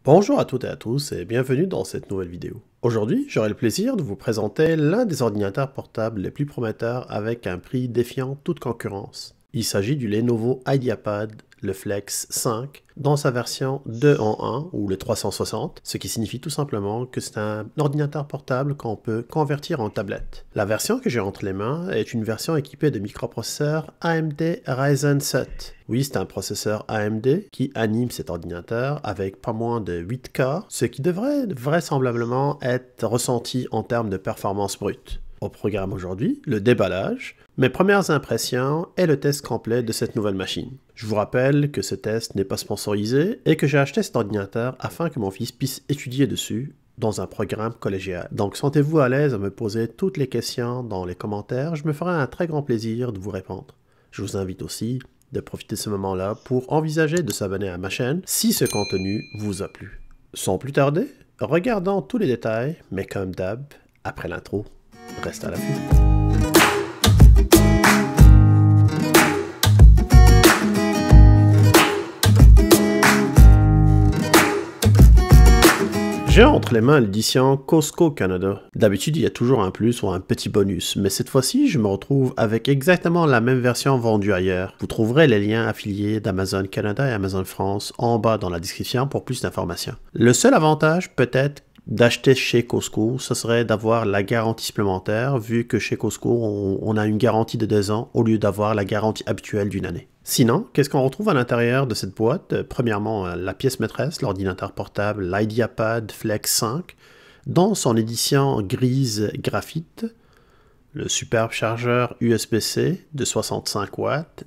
Bonjour à toutes et à tous et bienvenue dans cette nouvelle vidéo. Aujourd'hui, j'aurai le plaisir de vous présenter l'un des ordinateurs portables les plus prometteurs avec un prix défiant toute concurrence. Il s'agit du Lenovo IdeaPad, le Flex 5, dans sa version 2 en 1 ou le 360, ce qui signifie tout simplement que c'est un ordinateur portable qu'on peut convertir en tablette. La version que j'ai entre les mains est une version équipée de microprocesseurs AMD Ryzen 7. Oui, c'est un processeur AMD qui anime cet ordinateur avec pas moins de 8 cores, ce qui devrait vraisemblablement être ressenti en termes de performance brute. Au programme aujourd'hui, le déballage, mes premières impressions et le test complet de cette nouvelle machine. Je vous rappelle que ce test n'est pas sponsorisé et que j'ai acheté cet ordinateur afin que mon fils puisse étudier dessus dans un programme collégial. Donc sentez-vous à l'aise à me poser toutes les questions dans les commentaires, je me ferai un très grand plaisir de vous répondre. Je vous invite aussi de profiter de ce moment-là pour envisager de s'abonner à ma chaîne si ce contenu vous a plu. Sans plus tarder, regardons tous les détails, mais comme d'hab, après l'intro, reste à l'affût. J'ai entre les mains l'édition Costco Canada. D'habitude, il y a toujours un plus ou un petit bonus, mais cette fois-ci, je me retrouve avec exactement la même version vendue ailleurs. Vous trouverez les liens affiliés d'Amazon Canada et Amazon France en bas dans la description pour plus d'informations. Le seul avantage, peut-être, d'acheter chez Costco, ce serait d'avoir la garantie supplémentaire, vu que chez Costco, on a une garantie de 2 ans au lieu d'avoir la garantie habituelle d'1 année. Sinon, qu'est-ce qu'on retrouve à l'intérieur de cette boîte? Premièrement, la pièce maîtresse, l'ordinateur portable, l'IdeaPad Flex 5, dans son édition grise graphite, le superbe chargeur USB-C de 65 watts,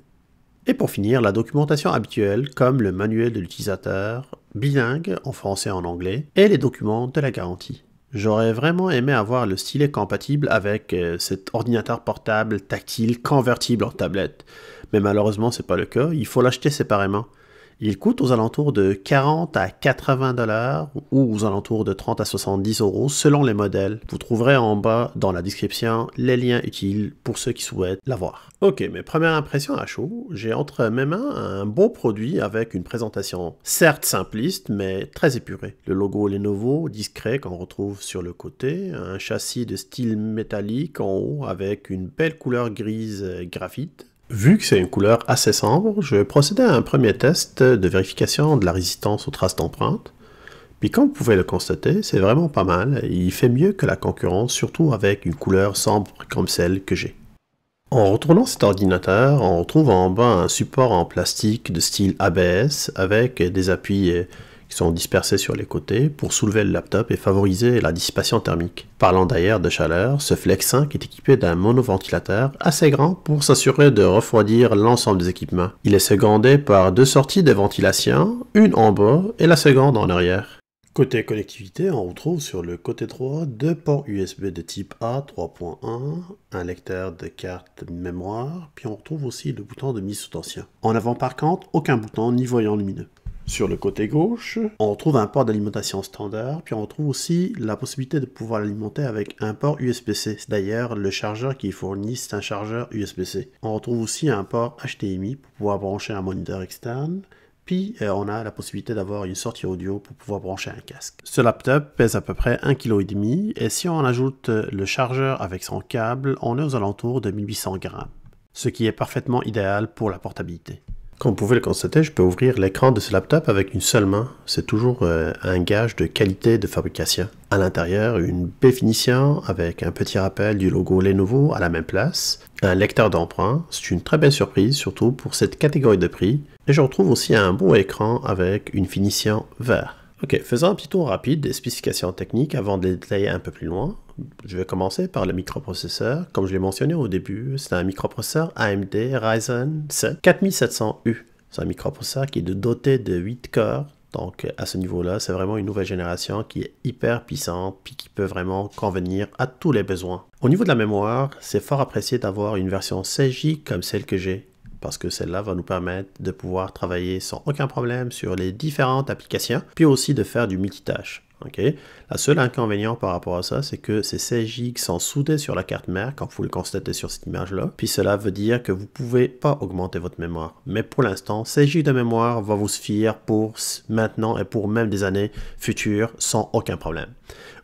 et pour finir, la documentation habituelle comme le manuel de l'utilisateur, bilingue en français et en anglais, et les documents de la garantie. J'aurais vraiment aimé avoir le stylet compatible avec cet ordinateur portable tactile convertible en tablette. Mais malheureusement, c'est pas le cas, il faut l'acheter séparément. Il coûte aux alentours de 40 à 80 $ ou aux alentours de 30 à 70 € selon les modèles. Vous trouverez en bas dans la description les liens utiles pour ceux qui souhaitent l'avoir. Ok, mes premières impressions à chaud, j'ai entre mes mains un beau produit avec une présentation certes simpliste mais très épurée. Le logo Lenovo discret qu'on retrouve sur le côté, un châssis de style métallique en haut avec une belle couleur grise graphite. Vu que c'est une couleur assez sombre, je vais procéder à un premier test de vérification de la résistance aux traces d'empreintes. Puis comme vous pouvez le constater, c'est vraiment pas mal, et il fait mieux que la concurrence, surtout avec une couleur sombre comme celle que j'ai. En retournant cet ordinateur, on retrouve en bas un support en plastique de style ABS avec des appuis qui sont dispersés sur les côtés pour soulever le laptop et favoriser la dissipation thermique. Parlant d'ailleurs de chaleur, ce Flex 5 est équipé d'un monoventilateur assez grand pour s'assurer de refroidir l'ensemble des équipements. Il est secondé par 2 sorties de ventilation, une en bas et la seconde en arrière. Côté connectivité, on retrouve sur le côté droit 2 ports USB de type A 3.1, un lecteur de carte mémoire, puis on retrouve aussi le bouton de mise sous tension. En avant par contre, aucun bouton ni voyant lumineux. Sur le côté gauche, on retrouve un port d'alimentation standard, puis on retrouve aussi la possibilité de pouvoir l'alimenter avec un port USB-C. D'ailleurs, le chargeur qui est fourni, c'est un chargeur USB-C. On retrouve aussi un port HDMI pour pouvoir brancher un moniteur externe, puis on a la possibilité d'avoir une sortie audio pour pouvoir brancher un casque. Ce laptop pèse à peu près 1,5 kg, et si on ajoute le chargeur avec son câble, on est aux alentours de 1800 g, ce qui est parfaitement idéal pour la portabilité. Comme vous pouvez le constater, je peux ouvrir l'écran de ce laptop avec une seule main. C'est toujours un gage de qualité de fabrication. À l'intérieur, une belle finition avec un petit rappel du logo Lenovo à la même place. Un lecteur d'emprunt, c'est une très belle surprise, surtout pour cette catégorie de prix. Et je retrouve aussi un beau écran avec une finition vert. Ok, faisons un petit tour rapide des spécifications techniques avant de les détailler un peu plus loin. Je vais commencer par le microprocesseur. Comme je l'ai mentionné au début, c'est un microprocesseur AMD Ryzen 7 4700U. C'est un microprocesseur qui est doté de 8 cores. Donc à ce niveau-là, c'est vraiment une nouvelle génération qui est hyper puissante puis qui peut vraiment convenir à tous les besoins. Au niveau de la mémoire, c'est fort apprécié d'avoir une version 16 Go comme celle que j'ai, parce que celle-là va nous permettre de pouvoir travailler sans aucun problème sur les différentes applications, puis aussi de faire du multitâche. OK? La seule inconvénient par rapport à ça, c'est que ces 16 Go sont soudés sur la carte mère, comme vous le constatez sur cette image-là. Puis cela veut dire que vous ne pouvez pas augmenter votre mémoire. Mais pour l'instant, 16 Go de mémoire va vous suffire pour maintenant et pour même des années futures sans aucun problème.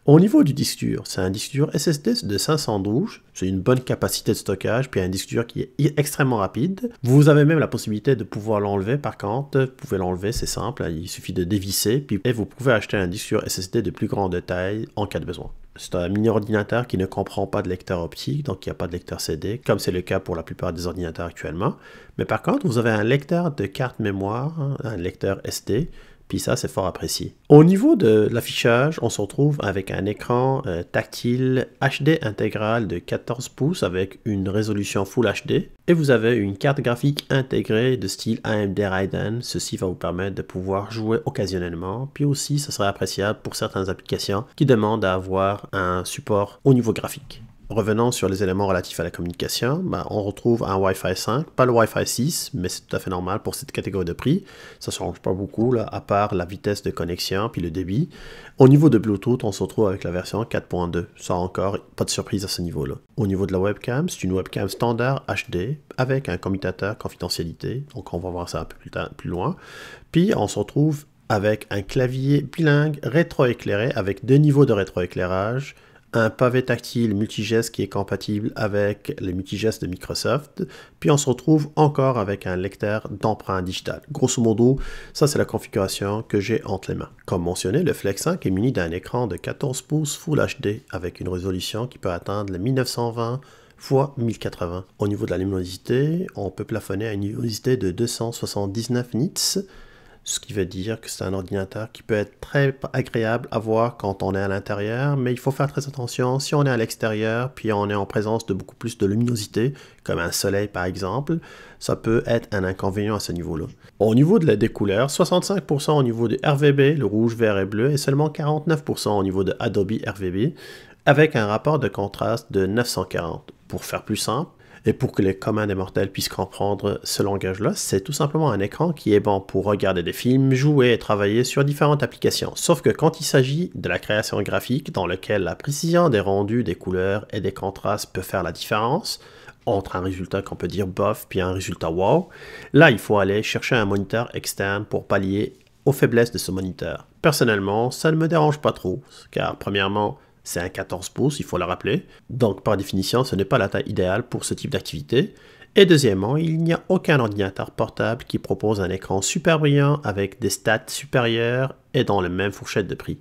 Au niveau du disque dur, c'est un disque dur SSD de 512, c'est une bonne capacité de stockage, puis un disque dur qui est extrêmement rapide. Vous avez même la possibilité de pouvoir l'enlever par contre, vous pouvez l'enlever, c'est simple, il suffit de dévisser, puis et vous pouvez acheter un disque dur SSD de plus grande taille en cas de besoin. C'est un mini ordinateur qui ne comprend pas de lecteur optique, donc il n'y a pas de lecteur CD, comme c'est le cas pour la plupart des ordinateurs actuellement. Mais par contre, vous avez un lecteur de carte mémoire, un lecteur SD, puis ça, c'est fort apprécié. Au niveau de l'affichage, on se retrouve avec un écran tactile HD intégral de 14 pouces avec une résolution Full HD. Et vous avez une carte graphique intégrée de style AMD Radeon. Ceci va vous permettre de pouvoir jouer occasionnellement. Puis aussi, ce serait appréciable pour certaines applications qui demandent à avoir un support au niveau graphique. Revenons sur les éléments relatifs à la communication, on retrouve un Wi-Fi 5, pas le Wi-Fi 6, mais c'est tout à fait normal pour cette catégorie de prix. Ça ne change pas beaucoup, là, à part la vitesse de connexion puis le débit. Au niveau de Bluetooth, on se retrouve avec la version 4.2. Ça encore, pas de surprise à ce niveau-là. Au niveau de la webcam, c'est une webcam standard HD avec un commutateur confidentialité. Donc on va voir ça un peu plus loin. Puis on se retrouve avec un clavier bilingue rétroéclairé avec 2 niveaux de rétroéclairage, un pavé tactile multigeste qui est compatible avec les multigestes de Microsoft, puis on se retrouve encore avec un lecteur d'empreintes digitales. Grosso modo, ça c'est la configuration que j'ai entre les mains. Comme mentionné, le Flex 5 est muni d'un écran de 14 pouces Full HD avec une résolution qui peut atteindre les 1920 x 1080. Au niveau de la luminosité, on peut plafonner à une luminosité de 279 nits, ce qui veut dire que c'est un ordinateur qui peut être très agréable à voir quand on est à l'intérieur, mais il faut faire très attention si on est à l'extérieur, puis on est en présence de beaucoup plus de luminosité, comme un soleil par exemple, ça peut être un inconvénient à ce niveau-là. Au niveau des couleurs, 65% au niveau de RVB, le rouge, vert et bleu, et seulement 49% au niveau de Adobe RVB, avec un rapport de contraste de 940. Pour faire plus simple, et pour que les communs des mortels puissent comprendre ce langage-là, c'est tout simplement un écran qui est bon pour regarder des films, jouer et travailler sur différentes applications. Sauf que quand il s'agit de la création graphique, dans lequel la précision des rendus, des couleurs et des contrastes peut faire la différence, entre un résultat qu'on peut dire bof puis un résultat wow, là il faut aller chercher un moniteur externe pour pallier aux faiblesses de ce moniteur. Personnellement, ça ne me dérange pas trop, car premièrement, c'est un 14 pouces, il faut le rappeler. Donc, par définition, ce n'est pas la taille idéale pour ce type d'activité. Et deuxièmement, il n'y a aucun ordinateur portable qui propose un écran super brillant avec des stats supérieures et dans la même fourchette de prix.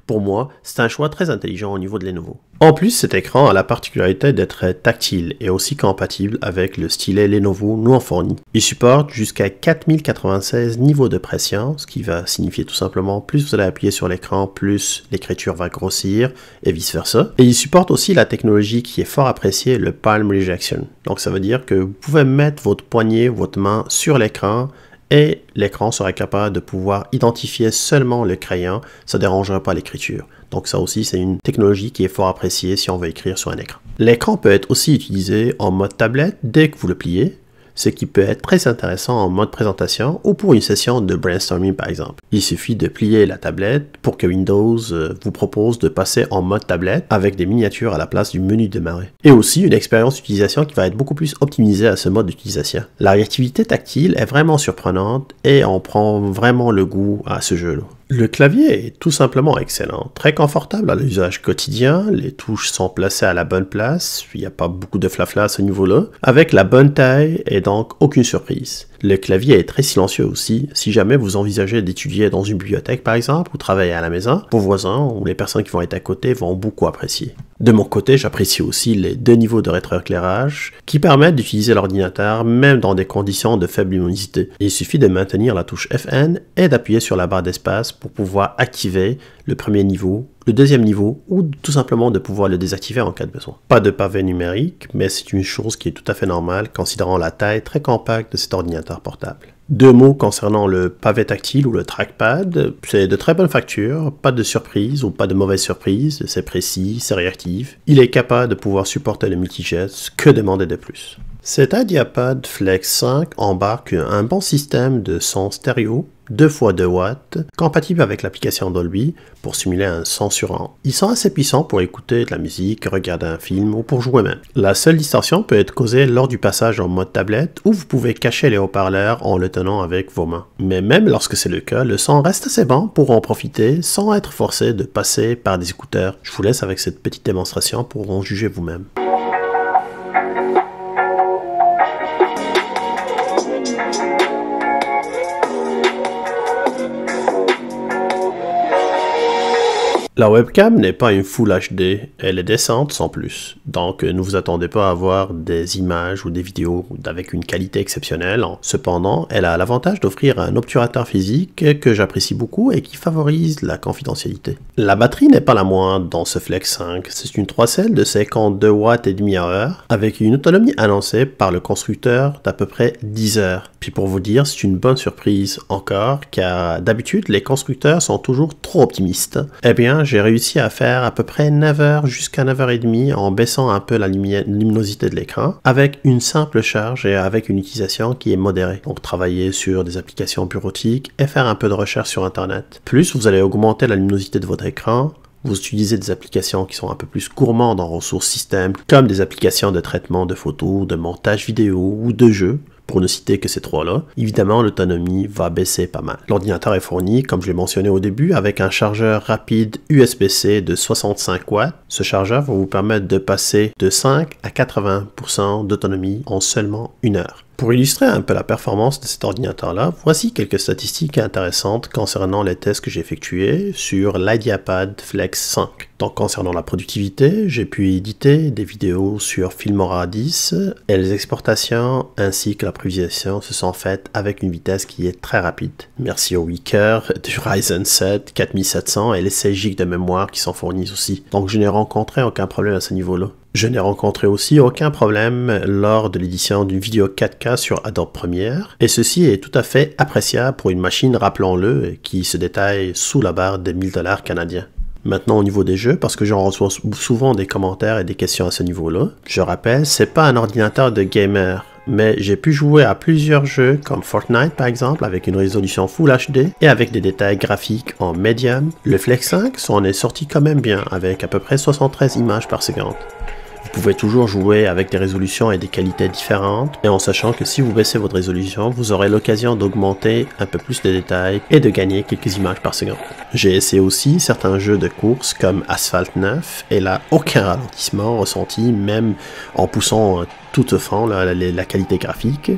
Pour moi, c'est un choix très intelligent au niveau de Lenovo. En plus, cet écran a la particularité d'être tactile et aussi compatible avec le stylet Lenovo nous fourni. Il supporte jusqu'à 4096 niveaux de pression, ce qui va signifier tout simplement plus vous allez appuyer sur l'écran, plus l'écriture va grossir et vice versa. Et il supporte aussi la technologie qui est fort appréciée, le Palm Rejection. Donc ça veut dire que vous pouvez mettre votre poignet, votre main sur l'écran et l'écran sera capable de pouvoir identifier seulement le crayon, ça ne dérangera pas l'écriture. Donc ça aussi, c'est une technologie qui est fort appréciée si on veut écrire sur un écran. L'écran peut être aussi utilisé en mode tablette dès que vous le pliez, ce qui peut être très intéressant en mode présentation ou pour une session de brainstorming par exemple. Il suffit de plier la tablette pour que Windows vous propose de passer en mode tablette avec des miniatures à la place du menu démarrer. Et aussi une expérience d'utilisation qui va être beaucoup plus optimisée à ce mode d'utilisation. La réactivité tactile est vraiment surprenante et on prend vraiment le goût à ce jeu-là. Le clavier est tout simplement excellent, très confortable à l'usage quotidien, les touches sont placées à la bonne place, il n'y a pas beaucoup de flafla à ce niveau-là, avec la bonne taille et donc aucune surprise. Le clavier est très silencieux aussi, si jamais vous envisagez d'étudier dans une bibliothèque par exemple, ou travailler à la maison, vos voisins ou les personnes qui vont être à côté vont beaucoup apprécier. De mon côté, j'apprécie aussi les 2 niveaux de rétroéclairage qui permettent d'utiliser l'ordinateur même dans des conditions de faible luminosité. Il suffit de maintenir la touche FN et d'appuyer sur la barre d'espace pour pouvoir activer le premier niveau, le deuxième niveau ou tout simplement de pouvoir le désactiver en cas de besoin. Pas de pavé numérique, mais c'est une chose qui est tout à fait normale considérant la taille très compacte de cet ordinateur portable. 2 mots concernant le pavé tactile ou le trackpad, c'est de très bonne facture, pas de surprise ou pas de mauvaise surprise, c'est précis, c'est réactif. Il est capable de pouvoir supporter le multigeste, que demander de plus? Cet IdeaPad Flex 5 embarque un bon système de son stéréo, 2 x 2 watts, compatible avec l'application Dolby pour simuler un son surround. Ils sont assez puissants pour écouter de la musique, regarder un film ou pour jouer même. La seule distorsion peut être causée lors du passage en mode tablette où vous pouvez cacher les haut-parleurs en le tenant avec vos mains. Mais même lorsque c'est le cas, le son reste assez bon pour en profiter sans être forcé de passer par des écouteurs. Je vous laisse avec cette petite démonstration pour en juger vous-même. La webcam n'est pas une Full HD, elle est décente sans plus. Donc ne vous attendez pas à avoir des images ou des vidéos avec une qualité exceptionnelle. Cependant, elle a l'avantage d'offrir un obturateur physique que j'apprécie beaucoup et qui favorise la confidentialité. La batterie n'est pas la moindre dans ce Flex 5. C'est une 3 de 52 watts et demi heure avec une autonomie annoncée par le constructeur d'à peu près 10 heures. Puis pour vous dire, c'est une bonne surprise encore car d'habitude les constructeurs sont toujours trop optimistes. Eh bien, j'ai réussi à faire à peu près 9h jusqu'à 9h30 en baissant un peu la luminosité de l'écran avec une simple charge et avec une utilisation qui est modérée. Donc travailler sur des applications bureautiques et faire un peu de recherche sur internet. Plus vous allez augmenter la luminosité de votre écran, vous utilisez des applications qui sont un peu plus gourmandes en ressources système comme des applications de traitement de photos, de montage vidéo ou de jeux. Pour ne citer que ces trois-là, évidemment l'autonomie va baisser pas mal. L'ordinateur est fourni, comme je l'ai mentionné au début, avec un chargeur rapide USB-C de 65 watts. Ce chargeur va vous permettre de passer de 5 à 80% d'autonomie en seulement 1 heure. Pour illustrer un peu la performance de cet ordinateur-là, voici quelques statistiques intéressantes concernant les tests que j'ai effectués sur l'IdeaPad Flex 5. Donc concernant la productivité, j'ai pu éditer des vidéos sur Filmora 10 et les exportations ainsi que la prévisualisation se sont faites avec une vitesse qui est très rapide. Merci au 8 cœurs du Ryzen 7 4700 et les 16 Go de mémoire qui sont fournis aussi. Donc je n'ai rencontré aucun problème à ce niveau-là. Je n'ai rencontré aussi aucun problème lors de l'édition d'une vidéo 4K sur Adobe Premiere, et ceci est tout à fait appréciable pour une machine, rappelons-le, qui se détaille sous la barre des 1000 $ canadiens. Maintenant au niveau des jeux, parce que j'en reçois souvent des commentaires et des questions à ce niveau-là, je rappelle, c'est pas un ordinateur de gamer, mais j'ai pu jouer à plusieurs jeux comme Fortnite par exemple avec une résolution Full HD et avec des détails graphiques en medium. Le Flex 5 s'en est sorti quand même bien avec à peu près 73 images par seconde. Vous pouvez toujours jouer avec des résolutions et des qualités différentes et en sachant que si vous baissez votre résolution, vous aurez l'occasion d'augmenter un peu plus de détails et de gagner quelques images par seconde. J'ai essayé aussi certains jeux de course comme Asphalt 9 et là aucun ralentissement ressenti même en poussant tout au fond la qualité graphique.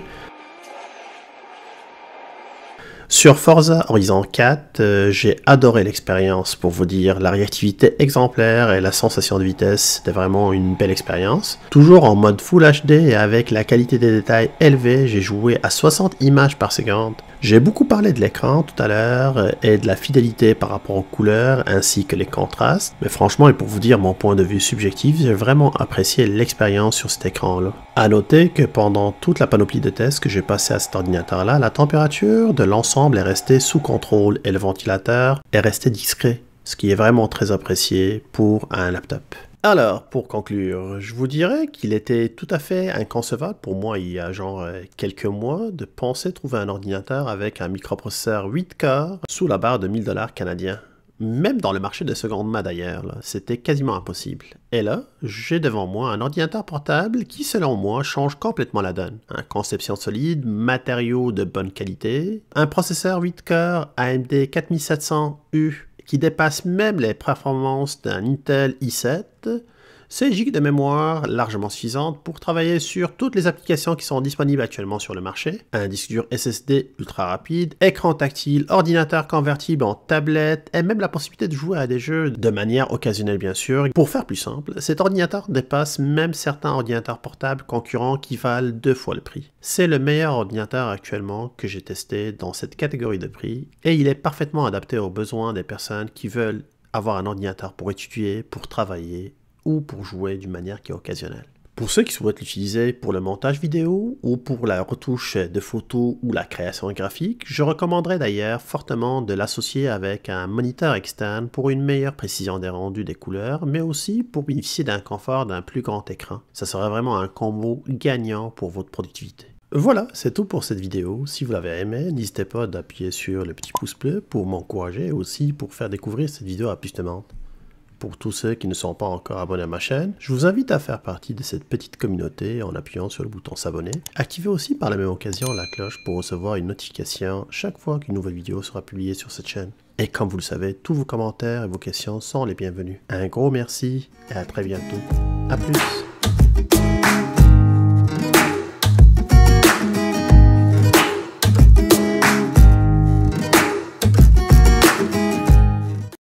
Sur Forza Horizon 4, j'ai adoré l'expérience pour vous dire, la réactivité exemplaire et la sensation de vitesse, c'était vraiment une belle expérience. Toujours en mode Full HD et avec la qualité des détails élevée, j'ai joué à 60 images par seconde. J'ai beaucoup parlé de l'écran tout à l'heure et de la fidélité par rapport aux couleurs ainsi que les contrastes, mais franchement et pour vous dire mon point de vue subjectif, j'ai vraiment apprécié l'expérience sur cet écran-là. A noter que pendant toute la panoplie de tests que j'ai passé à cet ordinateur-là, la température de l'ensemble est restée sous contrôle et le ventilateur est resté discret, ce qui est vraiment très apprécié pour un laptop. Alors, pour conclure, je vous dirais qu'il était tout à fait inconcevable pour moi il y a genre quelques mois de penser trouver un ordinateur avec un microprocesseur 8 cores sous la barre de 1000 $ canadiens. Même dans le marché de seconde main d'ailleurs, c'était quasiment impossible. Et là, j'ai devant moi un ordinateur portable qui selon moi change complètement la donne. Conception solide, matériaux de bonne qualité, un processeur 8 cores AMD 4700U qui dépasse même les performances d'un Intel i7, 16 Go de mémoire largement suffisante pour travailler sur toutes les applications qui sont disponibles actuellement sur le marché, un disque dur SSD ultra rapide, écran tactile, ordinateur convertible en tablette et même la possibilité de jouer à des jeux de manière occasionnelle bien sûr. Pour faire plus simple, cet ordinateur dépasse même certains ordinateurs portables concurrents qui valent 2 fois le prix. C'est le meilleur ordinateur actuellement que j'ai testé dans cette catégorie de prix et il est parfaitement adapté aux besoins des personnes qui veulent avoir un ordinateur pour étudier, pour travailler ou pour jouer d'une manière qui est occasionnelle. Pour ceux qui souhaitent l'utiliser pour le montage vidéo ou pour la retouche de photos ou la création graphique, je recommanderais d'ailleurs fortement de l'associer avec un moniteur externe pour une meilleure précision des rendus des couleurs, mais aussi pour bénéficier d'un confort d'un plus grand écran. Ça serait vraiment un combo gagnant pour votre productivité. Voilà, c'est tout pour cette vidéo. Si vous l'avez aimé, n'hésitez pas d'appuyer sur le petit pouce bleu pour m'encourager et aussi pour faire découvrir cette vidéo à plus de monde. Pour tous ceux qui ne sont pas encore abonnés à ma chaîne, je vous invite à faire partie de cette petite communauté en appuyant sur le bouton s'abonner. Activez aussi par la même occasion la cloche pour recevoir une notification chaque fois qu'une nouvelle vidéo sera publiée sur cette chaîne. Et comme vous le savez, tous vos commentaires et vos questions sont les bienvenus. Un gros merci et à très bientôt. A plus.